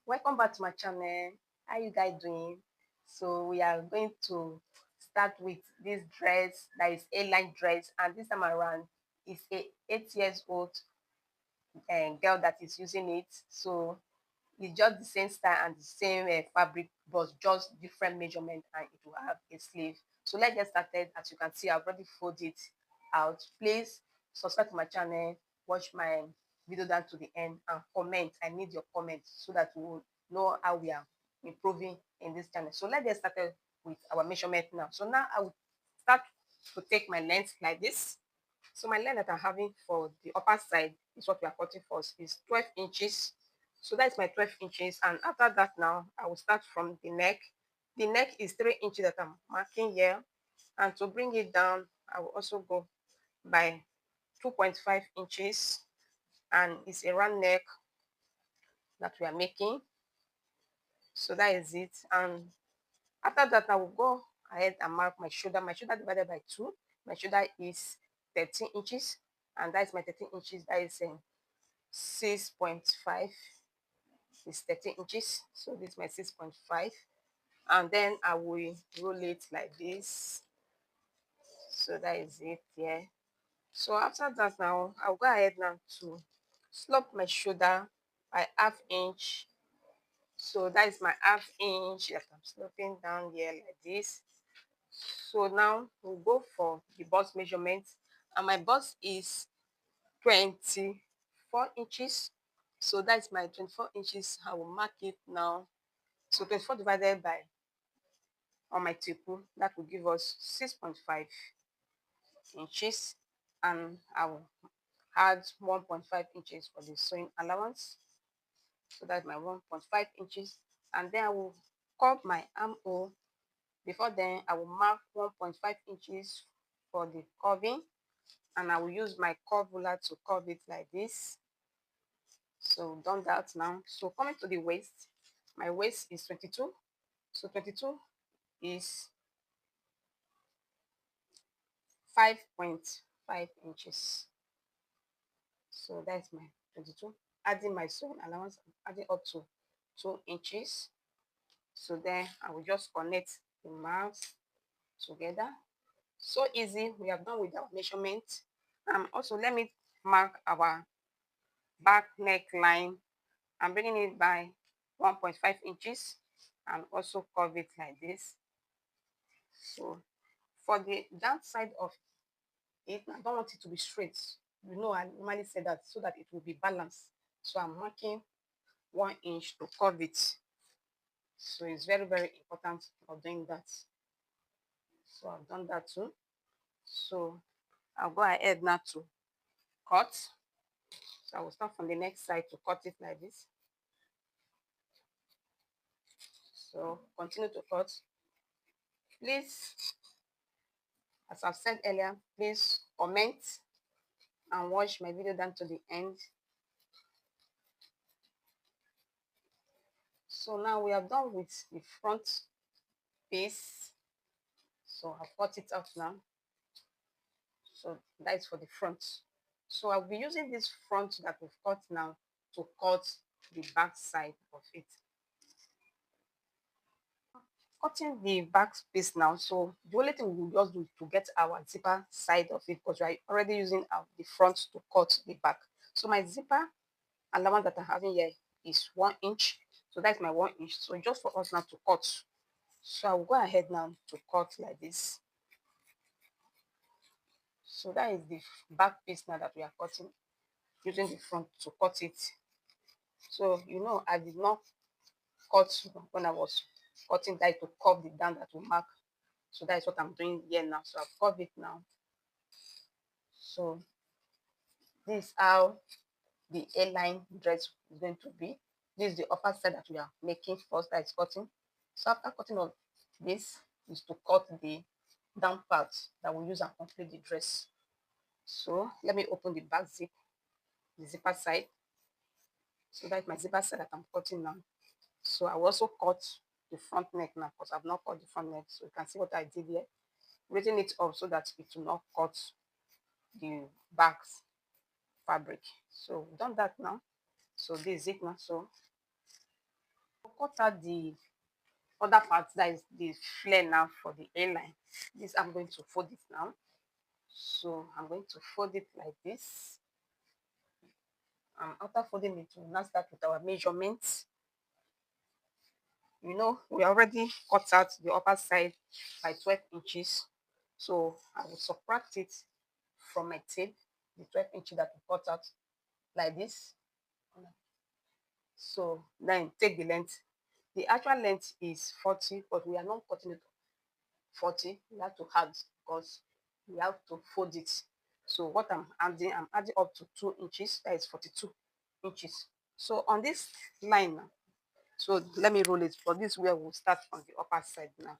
Welcome back to my channel. How you guys doing? So we are going to start with this dress that is A-line dress, and this time around is a 8 years old girl that is using it. So it's just the same style and the same fabric, but just different measurement, and it will have a sleeve. So let's get started. As you can see, I've already folded it out. Please subscribe to my channel, watch my video down to the end, and comment. I need your comments so that we will know how we are improving in this channel. So let's get started with our measurement now. So now I will start to take my length like this. So my length that I'm having for the upper side is what we are cutting first, is 12 inches. So that's my 12 inches. And after that now, I will start from the neck. The neck is 3 inches that I'm marking here. And to bring it down, I will also go by 2.5 inches. And it's a round neck that we are making. So that is it. And after that, I will go ahead and mark my shoulder. My shoulder divided by 2. My shoulder is 13 inches. And that is my 13 inches. That is 6.5 is 13 inches. So this is my 6.5. And then I will roll it like this. So that is it here. So after that now, I'll go ahead now to slope my shoulder by ½ inch. So that is my ½ inch that I'm sloping down here like this. So now we'll go for the bust measurement. And my bust is 24 inches. So that's my 24 inches. I will mark it now. So 24 divided by on my table, that will give us 6.5 inches. And I will add 1.5 inches for the sewing allowance. So that's my 1.5 inches. And then I will curve my armhole. Before then, I will mark 1.5 inches for the curving. And I will use my curve ruler to curve it like this. So done that now. So coming to the waist, my waist is 22. So 22 is 5.5 inches. So that's my 22. Adding my sewing allowance, adding up to 2 inches. So then I will just connect the marks together. So easy. We have done with our measurement. Also, let me mark our back neckline. I'm bringing it by 1.5 inches and also curve it like this. So for the downside of it, I don't want it to be straight. You know, I normally say that so that it will be balanced. So I'm marking 1 inch to curve it. So it's very, very important for doing that. So I've done that too. So I'll go ahead now to cut. So I will start from the next side to cut it like this. So continue to cut. Please, as I've said earlier, please comment and watch my video down to the end. So now we are done with the front piece. So I've cut it out now. So that is for the front. So I'll be using this front that we've cut now to cut the back side of it. Cutting the back piece now. So the only thing we'll just do is to get our zipper side of it, because we're already using the front to cut the back. So my zipper allowance that I'm having here is 1 inch. So that's my 1 inch. So just for us now to cut. So I'll go ahead now to cut like this. So that is the back piece now that we are cutting, using the front to cut it. So you know, I did not cut when I was cutting that to curve it down that will mark. So that is what I'm doing here now. So I've curved it now. So this is how the A-line dress is going to be. This is the upper side that we are making first, that is cutting. So after cutting of this is to cut the down part that we use and complete the dress. So let me open the back zip, the zipper side. So that's my zipper side that I'm cutting now. So I will also cut the front neck now, because I've not cut the front neck. So you can see what I did here, raising it up so that it will not cut the back fabric. So we've done that now. So this is it now. So cut out the other part, that is the flare now for the A-line. This I'm going to fold it now. So I'm going to fold it like this. After folding it, we'll now start with our measurements. We already cut out the upper side by 12 inches. So I will subtract it from my tape, the 12 inches that we cut out, like this. So then take the length. The actual length is 40, but we are not cutting it 40. We have to add because we have to fold it. So what I'm adding up to 2 inches. That is 42 inches. So on this line now, so let me roll it. For this, where we'll start on the upper side now.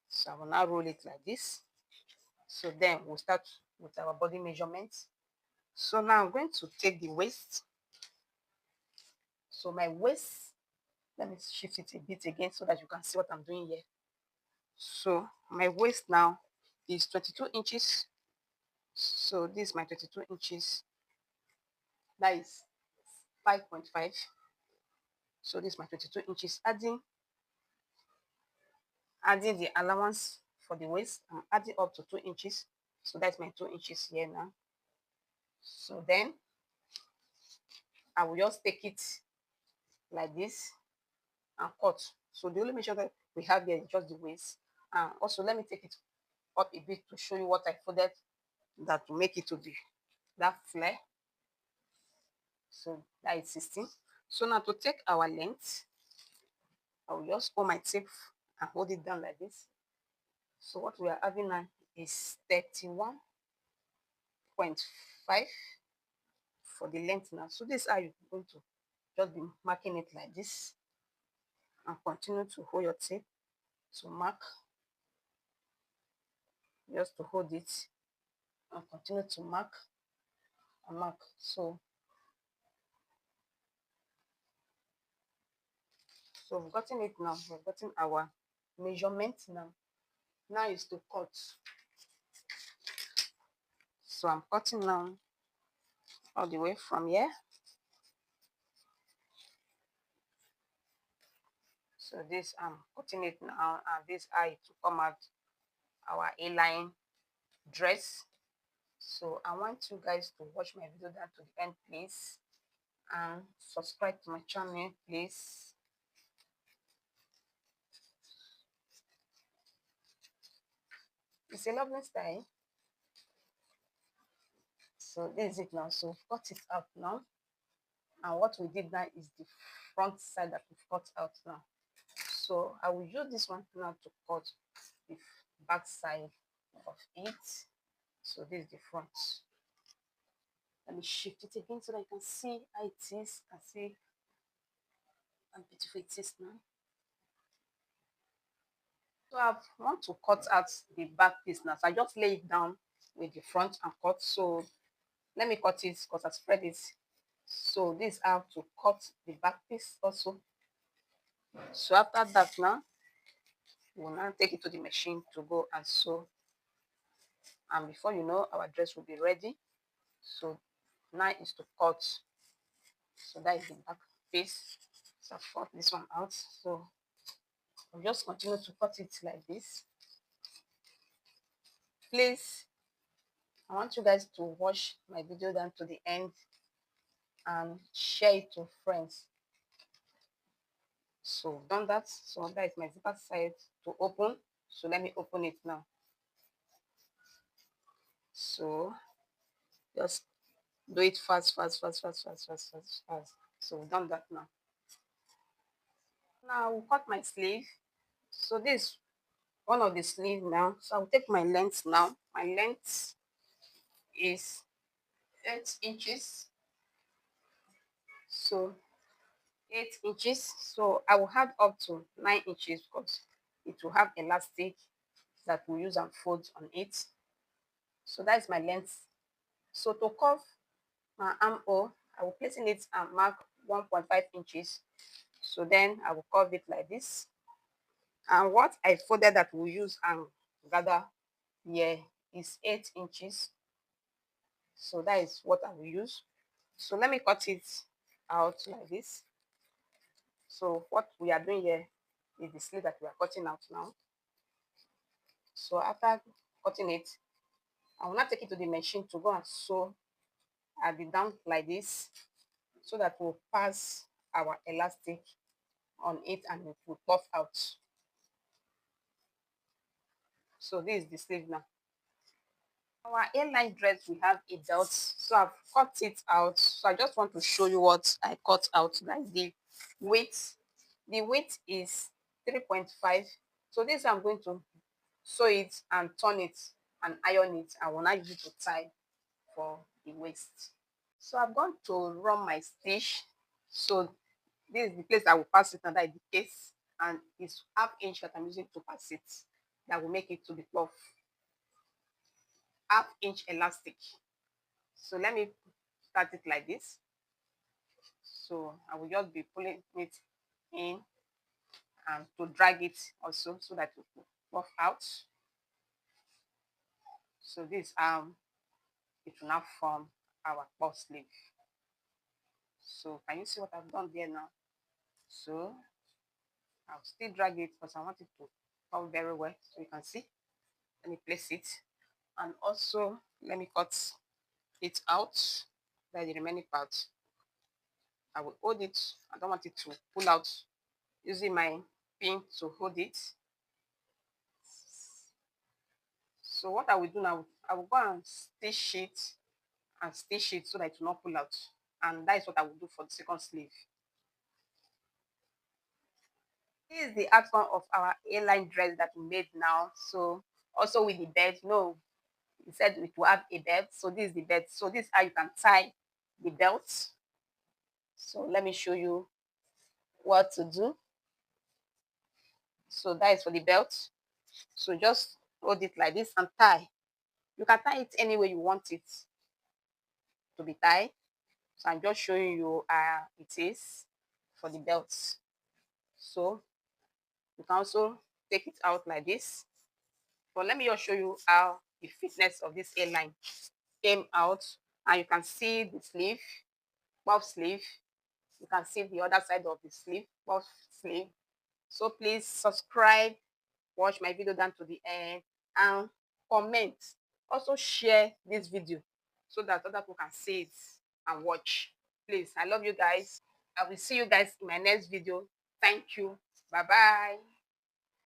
So I will now roll it like this. So then we'll start with our body measurements. So now I'm going to take the waist. So my waist, let me shift it a bit again so that you can see what I'm doing here. So my waist now is 22 inches. So this is my 22 inches. That is 5.5. So this is my 22 inches. Adding the allowance for the waist, I'm adding up to 2 inches. So that's my 2 inches here now. So then I will just take it like this and cut. So the only measure that we have here is just the waist. And also let me take it up a bit to show you what I folded, that to make it to be that flare. So that is 16. So now to take our length, I will just hold my tape and hold it down like this. So what we are having now is 31.5 for the length now. So this is how you're going to just be marking it like this, and continue to hold your tape to mark, just to hold it and continue to mark and mark. So we've gotten it now. We've gotten our measurement now. Now is to cut. So I'm cutting now all the way from here. So this I'm cutting it now, and this eye to come out our A-line dress. So I want you guys to watch my video down to the end, please, and subscribe to my channel, please. It's a lovely style. So this is it now. So cut it out now, and what we did now is the front side that we've cut out now. So I will use this one now to cut the back side of it. So this is the front. Let me shift it again so that you can see how it is. Can see how beautiful it is now. So I want to cut out the back piece now. So I just lay it down with the front and cut. So let me cut it because I spread it. So this is how to cut the back piece also. So after that now, we'll now take it to the machine to go and sew. And before you know, our dress will be ready. So now is to cut. So that is the back piece. So I've cut this one out. So I'll just continue to cut it like this. Please, I want you guys to watch my video down to the end and share it to friends. So done that. So that is my zipper side to open. So let me open it now. So just do it fast. So we've done that now. Now we'll cut my sleeve. So this one of the sleeve now. So I'll take my length now. My length is 8 inches. So 8 inches. So I will add up to 9 inches because it will have elastic that we'll use and fold on it. So that is my length. So to curve my armhole, I will place in it and mark 1.5 inches. So then I will curve it like this. And what I folded that we'll use and gather here is 8 inches. So that is what I will use. So let me cut it out like this. So what we are doing here is the sleeve that we are cutting out now. So after cutting it, I will not take it to the machine to go and sew at the down like this, so that we'll pass our elastic on it and it will puff out. So this is the sleeve now. Our A-line dress, we have a belt, so I've cut it out. So I just want to show you what I cut out. Like the weight. The weight is 3.5. So this I'm going to sew it and turn it and iron it. I will not use it to tie for the waist. So I've gone to run my stitch. So this is the place I will pass it under the case, and it's ½ inch that I'm using to pass it. That will make it to the cloth. ½ inch elastic. So let me start it like this. So I will just be pulling it in and to drag it also, so that it will puff out. So this it will now form our puff sleeve. So can you see what I've done there now? So I'll still drag it because I want it to puff very well, so you can see. Let me place it, and also let me cut it out. That's the remaining part. I will hold it. I don't want it to pull out, using my pin to hold it. So what I will do now, I will go and stitch it so that it will not pull out. And that is what I will do for the second sleeve. This is the outcome of our A-line dress that we made now. So also with the belt, no, we said it will have a belt. So this is the belt. So this is how you can tie the belt. So let me show you what to do. So that is for the belt. So just hold it like this and tie. You can tie it any way you want it to be tied. So I'm just showing you how it is for the belt. So you can also take it out like this. But let me just show you how the fitness of this A-line came out. And you can see the sleeve, puff sleeve. You can see the other side of the sleeve, puff sleeve. So please subscribe, watch my video down to the end, and comment. Also share this video so that other people can see it and watch. Please, I love you guys. I will see you guys in my next video. Thank you. Bye bye.